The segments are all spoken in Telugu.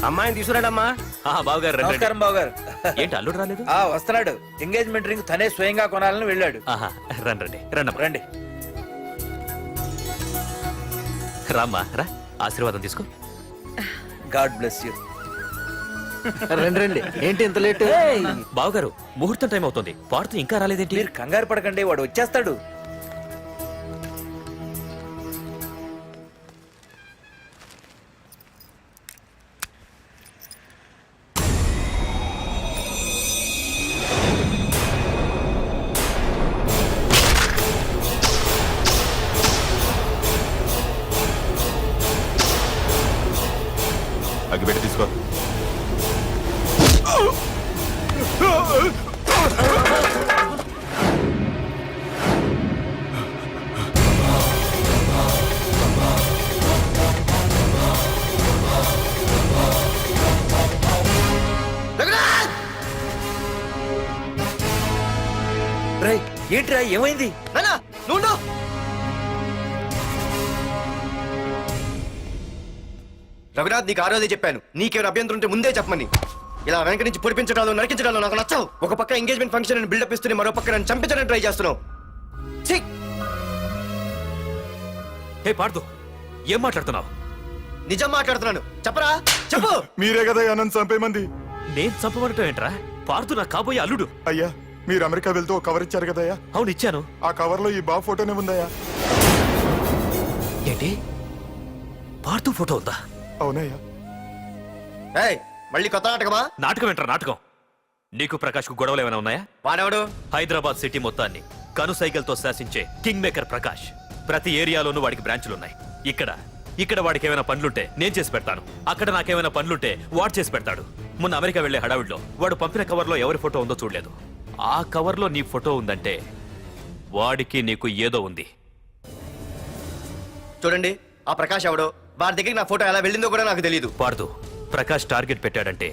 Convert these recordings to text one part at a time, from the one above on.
అమ్మాయిని తీసుకురాడమ్మా. బావగారు రండి, రండి. నమస్కారం బావగారు. ఏంటి అల్లుడు రాలేదు? వస్తున్నాడు. ఎంగేజ్మెంట్ రింగ్ తనే స్వయంగా కొనాలని వెళ్ళాడు. రండి రండి రండి రండి. రామ్మా రా, ఆశీర్వాదం తీసుకో. God bless you. రండి రండి. ఏంటి ఇంత లేట్? బావగారు ముహూర్తం టైం అవుతుంది, పార్తు ఇంకా రాలేదేంటి? మీరు కంగారు పడకండి, వాడు వచ్చేస్తాడు. అగ్గిపెట్టి తీసుకో. రేయ్, ఏంట్రా ఏమైంది? రఘునాథ్, నీకు ఆ రోజే చెప్పాను, నీకేమైనా అభ్యంతరం ఉంటే ముందే చెప్పమని. ఇలా వెనక నుంచి పొడిపించడాలు నరికించడాలు నాకు నచ్చవు. ఒక పక్క ఎంగేజ్మెంట్ ఫంక్షన్ బిల్డప్ ఇస్తూనే మరో పక్క నన్ను చంపించడానికి ట్రై చేస్తున్నావు. హే పార్దు, ఏం మాట్లాడుతున్నావు? నిజం మాట్లాడుతున్నాను, చెప్పరా చెప్పు. మీరే కదా అనంత్ చంపేమంది. నేను చంపబడటం ఏంట్రా? పార్దు నా కాబోయే అల్లుడు. అయ్యా, మీరు అమెరికా వెళ్తూ ఒక కవర్ ఇచ్చారు కదయ్యా. అవును ఇచ్చాను. ఆ కవర్ లో ఈ బాబు ఫోటోనే ఉందయ్యా. ఏంటి, పార్దు ఫోటో ఉందా? అవునయ్యా. ఏయ్, మళ్ళీ కొత్త నాటకమా? నాటకం ఏంట్రా నాటకం? నీకు ప్రకాష్ కు గొడవలు ఏమైనా ఉన్నాయా? వాడెవడు? హైదరాబాద్ సిటీ మొత్తాన్ని కను సైకిల్తో శాసించే కింగ్ మేకర్ ప్రకాష్. ప్రతి ఏరియాలోనూ వాడికి బ్రాంచులున్నాయి. ఇక్కడ వాడికి ఏమైనా పనులుంటే నేను చేసి పెడతాను, అక్కడ నాకేమైనా పనులుంటే వాడు చేసి పెడతాడు. మొన్న అమెరికా వెళ్లే హడావిడిలో వాడు పంపిన కవర్లో ఎవరి ఫోటో ఉందో చూడలేదు. ఆ కవర్లో నీ ఫోటో ఉందంటే వాడికి నీకు ఏదో ఉంది. చూడండి, ఆ ప్రకాష్ ఎవడో, వాడి దగ్గరికి నా ఫోటో ఎలా వెళ్ళిందో కూడా నాకు తెలియదు. పార్దు, ప్రకాష్ టార్గెట్ పెట్టాడంటే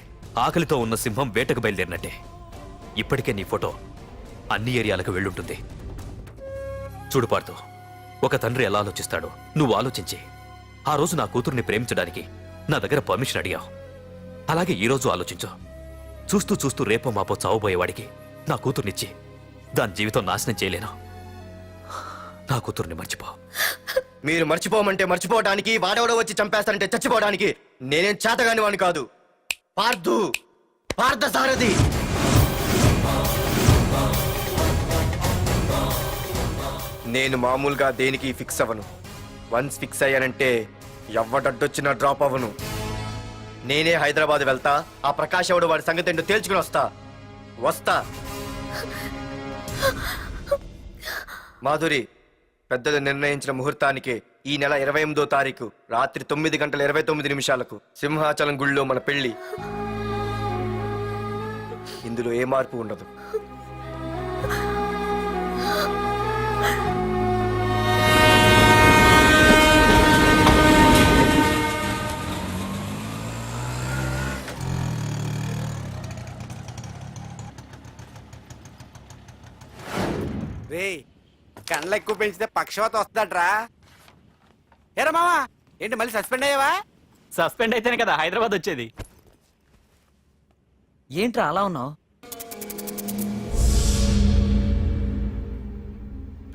ఆకలితో ఉన్న సింహం వేటకు బయలుదేరినట్టే. ఇప్పటికే నీ ఫోటో అన్ని ఏరియాలకు వెళ్ళుంటుంది. చూడు పార్దు, ఒక తండ్రి ఎలా ఆలోచిస్తాడో నువ్వు ఆలోచించి ఆ రోజు నా కూతుర్ని ప్రేమించడానికి నా దగ్గర పర్మిషన్ అడిగావు. అలాగే ఈ రోజు ఆలోచించు. చూస్తూ చూస్తూ రేపో మాపో చావబోయేవాడికి నా కూతుర్నిచ్చి దాని జీవితం నాశనం చేయలేను. నా కూతుర్ని మర్చిపో. మీరు మర్చిపోమంటే మర్చిపోవడానికి, వాడెవడో వచ్చి చంపేస్తానంటే చచ్చిపోవడానికి నేనేం చేతగాని వాడిని కాదు. పార్థసారథి. నేను మామూలుగా దేనికి ఫిక్స్ అవ్వను. వన్స్ ఫిక్స్ అయ్యానంటే ఎవ్వడడ్డొచ్చినా డ్రాప్ అవ్వను. నేనే హైదరాబాద్ వెళ్తా, ఆ ప్రకాష్ ఎవడు వాడి సంగతి ఏంటో తేల్చుకుని వస్తా. మాధురి, పెద్దలు నిర్ణయించిన ముహూర్తానికి ఈ నెల 28వ తారీఖు రాత్రి 9:29 సింహాచలం గుళ్ళో మన పెళ్లి. ఇందులో ఏ మార్పు ఉండదు. కండ్లు ఎక్కువ పెంచితే పక్షవాత వస్తుందట్రా. ఏరా మావా, ఏంటి మళ్ళీ సస్పెండ్ అయ్యావా? సస్పెండ్ అయితేనే కదా హైదరాబాద్ వచ్చేది. ఏంట్రా అలా ఉన్నావు?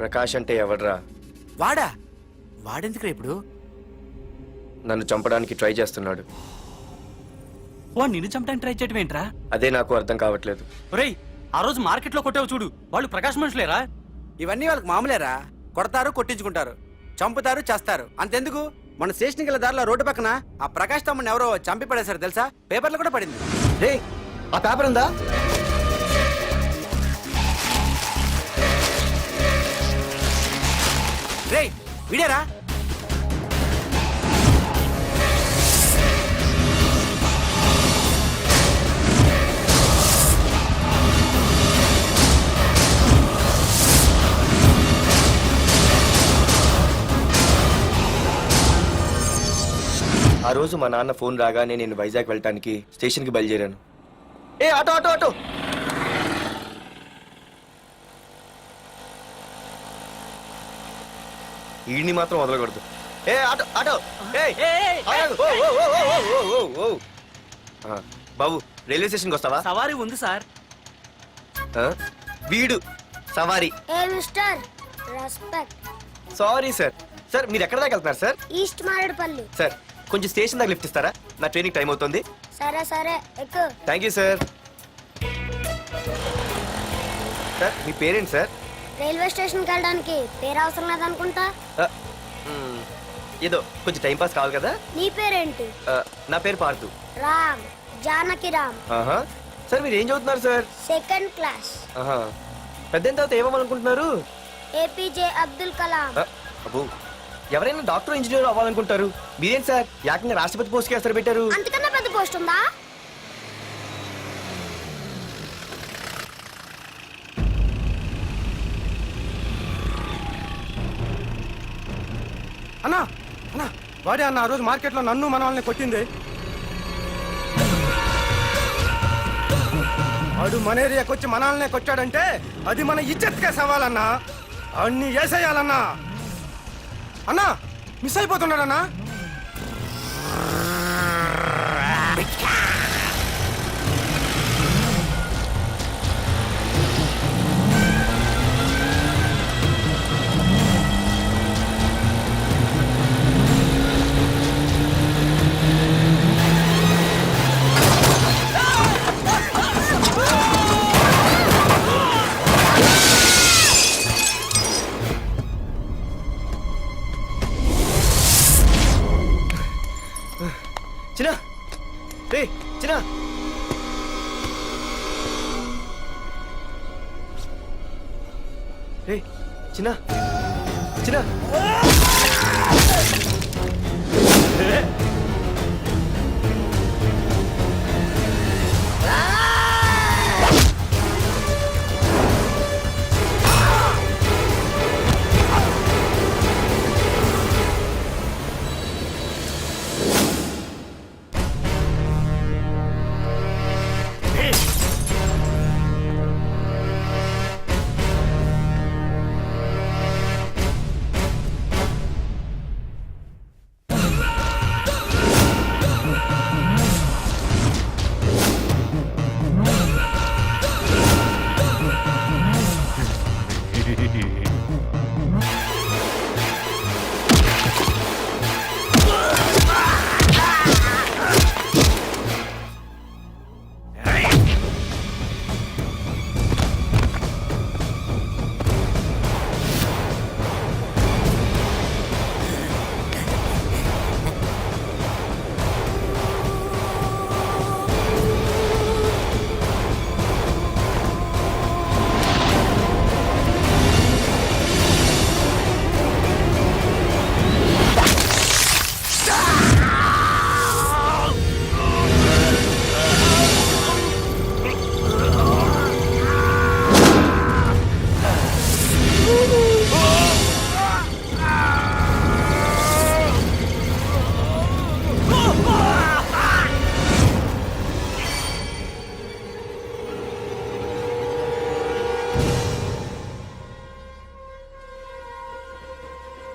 ప్రకాష్ అంటే ఎవడ్రా? వాడెందుకురా ఇప్పుడు? నన్ను చంపడానికి ట్రై చేస్తున్నాడు. వాడు నిన్ను చంపడానికి ట్రై చేయడం ఏంట్రా? అదే నాకు అర్థం కావట్లేదు. ఒరేయ్, ఆ రోజు మార్కెట్ లో కొట్టావు చూడు, వాళ్ళు ప్రకాష్ మనుషులేరా? ఇవన్నీ వాళ్ళకి మామూలేరా. కొడతారు, కొట్టించుకుంటారు, చంపుతారు, చేస్తారు. అంతెందుకు, మన స్టేషన్కి వెళ్ళే దారిలో రోడ్డు పక్కన ఆ ప్రకాష్ తమ్ముని ఎవరో చంపి పడేశారు తెలుసా? పేపర్లు కూడా పడింది. రే, ఆ పేపర్ ఉందా? రే విడేరా. ఆ రోజు మా నాన్న ఫోన్ రాగానే నేను వైజాగ్ వెళ్ళటానికి స్టేషన్కి బయలుదేరాను. ఏ ఆటో ఆటో ఆటో! ఈడిని మాత్రం వదలకూడదు. ఏ ఆటో ఆటో! బాబు రైల్వే స్టేషన్కి వస్తావా? సవారీ ఉంది సార్. ఆ? వీడు సవారీ. ఏ mister respect. Sorry sir. Sir మీరు ఎక్కడ దాకా వెళ్తున్నారు సార్? ఈస్ట్ మారేడుపల్లి. సార్ కొంచెం స్టేషన్ దాకా లిఫ్ట్ ఇస్తారా? నా ట్రైనింగ్ టైం అవుతుంది. సరే సరే ఎక్కు. Thank you sir. సార్ మీ పేరేంటి సార్? రైల్వే స్టేషన్కి వెళ్ళడానికి పేరు అవసరం లేదనుకుంటా. ఆ, ఏదో కొంచెం టైం పాస్ కావాలి కదా. నీ పేరేంటి? నా పేరు పార్థు. రామ్. జానకి రామ్. ఆహా. సార్ మీరు ఏం చదువుతున్నారు సార్? Second class. ఆహా. పెద్ద తర్వాత ఏమనుకుంటున్నారు? ఏపీజే అబ్దుల్ కలాం. అబ్బో ఎవరైనా డాక్టర్ ఇంజనీర్ అవ్వాలనుకుంటారు. మీరేం సార్ ఏకంగా రాష్ట్రపతి పోస్ట్కి ఎసరు పెట్టారు? అంతకన్నా పెద్ద పోస్ట్ ఉందా? అన్నా అన్నా వాడే అన్న ఆ రోజు మార్కెట్లో నన్ను మన వాళ్ళని కొట్టింది. వాడు మన ఏరియాకి వచ్చి మన వాళ్ళనే కొట్టాడంటే అది మన ఇజ్జత్కే సవాలన్నా. అన్ని వేసేయాలన్నా. అన్నా మిస్ అయిపోతున్నాడన్నా. చిన్న రే చిన్న. రే చిన్న చిన్న.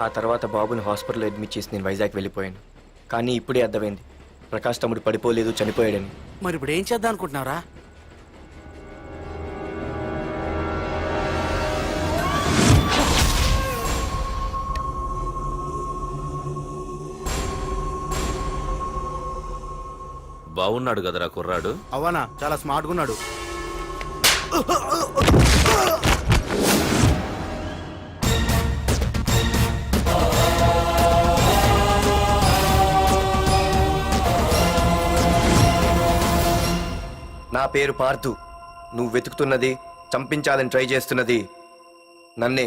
ఆ తర్వాత బాబుని హాస్పిటల్లో అడ్మిట్ చేసి నేను వైజాగ్ వెళ్ళిపోయాను. కానీ ఇప్పుడే అర్థమైంది ప్రకాష్ తమ్ముడు పడిపోలేదు, చనిపోయాడని. మరి ఇప్పుడు ఏం చేద్దాం అనుకుంటున్నారా? బాగున్నాడు కదరా కుర్రాడు. అవనా చాలా స్మార్ట్గా ఉన్నాడు. నా పేరు పార్థు. నువ్వు వెతుకుతున్నది, చంపించాలని ట్రై చేస్తున్నది నన్నే.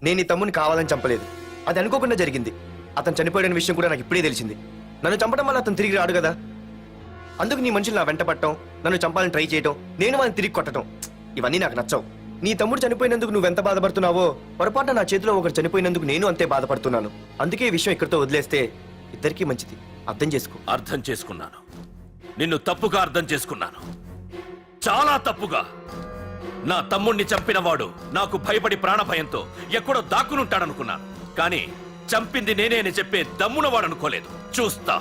నేను ఈ తమ్ముని కావాలని చంపలేదు, అది అనుకోకుండా జరిగింది. అతను చనిపోయిన విషయం కూడా నాకు ఇప్పుడే తెలిసింది. నన్ను చంపడం వల్ల అతను తిరిగి రాడు కదా. అందుకు నీ మనుషులు నా వెంట పట్టడం, నన్ను చంపాలని ట్రై చేయడం, నేను వాళ్ళని తిరిగి కొట్టడం, ఇవన్నీ నాకు నచ్చవు. నీ తమ్ముడు చనిపోయినందుకు నువ్వెంత బాధపడుతున్నావో పొరపాటున నా చేతిలో ఒకరు చనిపోయినందుకు నేను అంతే బాధపడుతున్నాను. అందుకే ఈ విషయం ఇక్కడితో వదిలేస్తే ఇద్దరికీ మంచిది. అర్థం చేసుకో. అర్థం చేసుకున్నాను. నిన్ను తప్పుగా అర్థం చేసుకున్నాను, చాలా తప్పుగా. నా తమ్ముణ్ణి చంపినవాడు నాకు భయపడి ప్రాణభయంతో ఎక్కడో దాక్కునుంటాడనుకున్నాను. కానీ చంపింది నేనే అని చెప్పే దమ్మున అనుకోలేదు. చూస్తా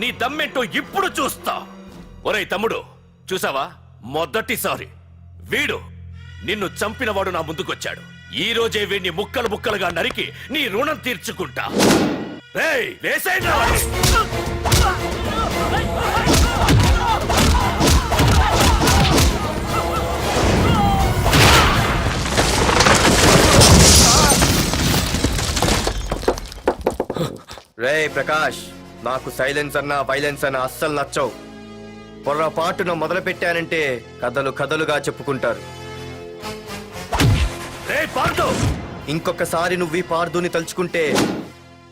నీ దమ్మేంటో ఇప్పుడు చూస్తా. ఒరేయ్ తమ్ముడు, చూసావా? మొదటిసారి వీడు నిన్ను చంపినవాడు నా ముందుకొచ్చాడు. ఈ రోజే వీడిని ముక్కలు ముక్కలుగా నరికి నీ రుణం తీర్చుకుంటా. రేయ్, వేసేయండి రా వాడిని. రే ప్రకాష్, నాకు సైలెన్స్ అన్నా వైలెన్స్ అన్నా అస్సలు నచ్చవు. పొర్రపాటున మొదలు పెట్టానంటే కథలు కథలుగా చెప్పుకుంటారు. రేయ్ పార్దు, ఇంకొకసారి నువ్వు ఈ పార్దుని తలుచుకుంటే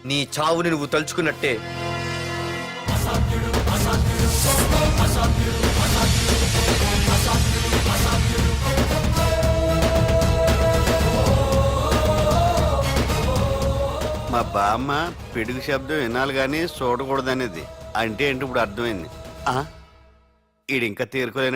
నీ చావుని నువ్వు తలుచుకున్నట్టే. మా బామ్మ పిడుగు శబ్దం వినాలి కానీ చూడకూడదనేది. అంటే ఏంటి ఇప్పుడు అర్థమైంది. ఈడింకా తేరుకోలేనట్టు